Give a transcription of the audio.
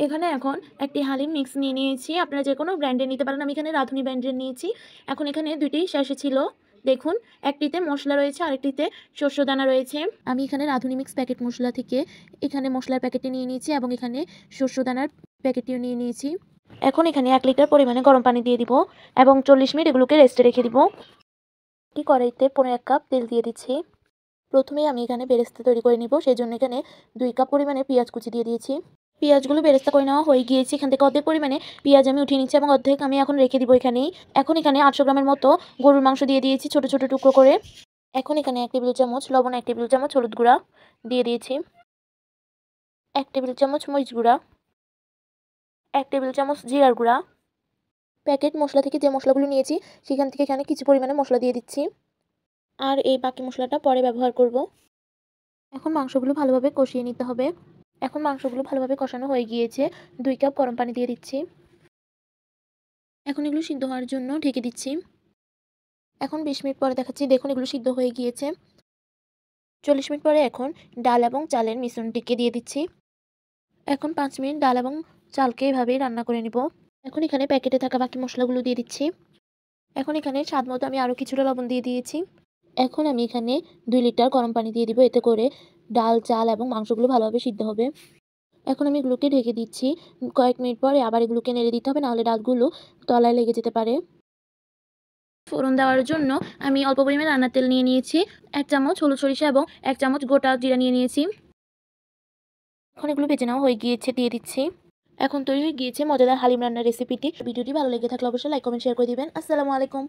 এখানে এখন একটি হালিম মিক্স নিয়ে নিয়েছি। আপনারা যেকোনো ব্র্যান্ডের নিতে পারেন। আমি এখানে রাঁধুনি ব্র্যান্ডের নিয়েছি। এখন এখানে ২ টি স্যাশে ছিল। দেখুন, একটিতে মসলা রয়েছে, আরেকটিতে শস্যদানা রয়েছে। আমি এখানে রাঁধুনি মিক্স প্যাকেট মসলা থেকে এখানে মসলার প্যাকেটটি নিয়ে নিয়েছি এবং এখানে শস্যদানার প্যাকেটটিও নিয়ে নিয়েছি। এখন এখানে ১ লিটার পরিমাণে গরম পানি দিয়ে দিব এবং ৪০ মিনিট এগুলোকে রেস্টে রেখে দিব। একটি কড়াইতে ১৫ কাপ তেল দিয়ে দিচ্ছি। প্রথমেই আমি এখানে বেরেস্তা তৈরি করে নিব। সেজন্য এখানে ২ কাপ পরিমাণে পেঁয়াজ কুচি দিয়ে দিয়েছি। পেঁয়াজগুলো বেরেস্তা করে নেওয়া হয়ে গিয়েছে। এখান থেকে অর্ধেক পরিমাণে পেঁয়াজ আমি উঠিয়ে নিচ্ছি এবং অর্ধেক আমি এখন রেখে দিব এখানেই। এখন এখানে ৮০০ গ্রামের মতো গরুর মাংস দিয়ে দিয়েছি ছোট, ছোট টুকরো করে। এখন এখানে ১ টেবিল চামচ লবণ, ১ টেবিল চামচ হলুদ গুঁড়া দিয়ে দিয়েছি। ১ টেবিল চামচ মরিচ গুঁড়া, ১ টেবিল চামচ জিরার গুঁড়া। প্যাকেট মসলা থেকে যে মসলাগুলো নিয়েছি সেখান থেকে এখানে কিছু পরিমাণে মসলা দিয়ে দিচ্ছি। আর এই বাকি মসলাটা পরে ব্যবহার করব। এখন মাংসগুলো ভালোভাবে কষিয়ে নিতে হবে। এখন মাংসগুলো ভালোভাবে কষানো হয়ে গিয়েছে। ২ কাপ গরম পানি দিয়ে দিচ্ছি। এখন এগুলো সিদ্ধ হওয়ার জন্য ঢেকে দিচ্ছি। এখন ২০ মিনিট পরে দেখাচ্ছি। দেখুন এগুলো সিদ্ধ হয়ে গিয়েছে। ৪০ মিনিট পরে এখন ডাল এবং চালের মিশ্রণটিকে দিয়ে দিচ্ছি। এখন ৫ মিনিট ডাল এবং চালকে এভাবেই রান্না করে নিব। এখন এখানে প্যাকেটে থাকা বাকি মসলাগুলো দিয়ে দিচ্ছি। এখন এখানে স্বাদমতো আমি আরও কিছুটা লবণ দিয়ে দিয়েছি। এখন আমি এখানে ২ লিটার গরম পানি দিয়ে দিব। এতে করে ডাল, চাল এবং মাংসগুলো ভালোভাবে সিদ্ধ হবে। এখন আমি এগুলোকে ঢেকে দিচ্ছি। কয়েক মিনিট পরে আবার এগুলোকে নেড়ে দিতে হবে, নাহলে ডালগুলো তলায় লেগে যেতে পারে। ফোড়ন দেওয়ার জন্য আমি অল্প পরিমাণে রান্নার তেল নিয়ে নিয়েছি। ১ চামচ হলুদ সরিষা এবং ১ চামচ গোটা জিরা নিয়ে নিয়েছি। এখন এগুলো ভেজে নেওয়া হয়ে গিয়েছে, দিয়ে দিচ্ছি। এখন তৈরি হয়ে গিয়েছে মজাদার হালিম রান্নার রেসিপিটি। ভিডিওটি ভালো লেগে থাকলে অবশ্যই লাইক, কমেন্ট, শেয়ার করে দিবেন। আসসালামু আলাইকুম।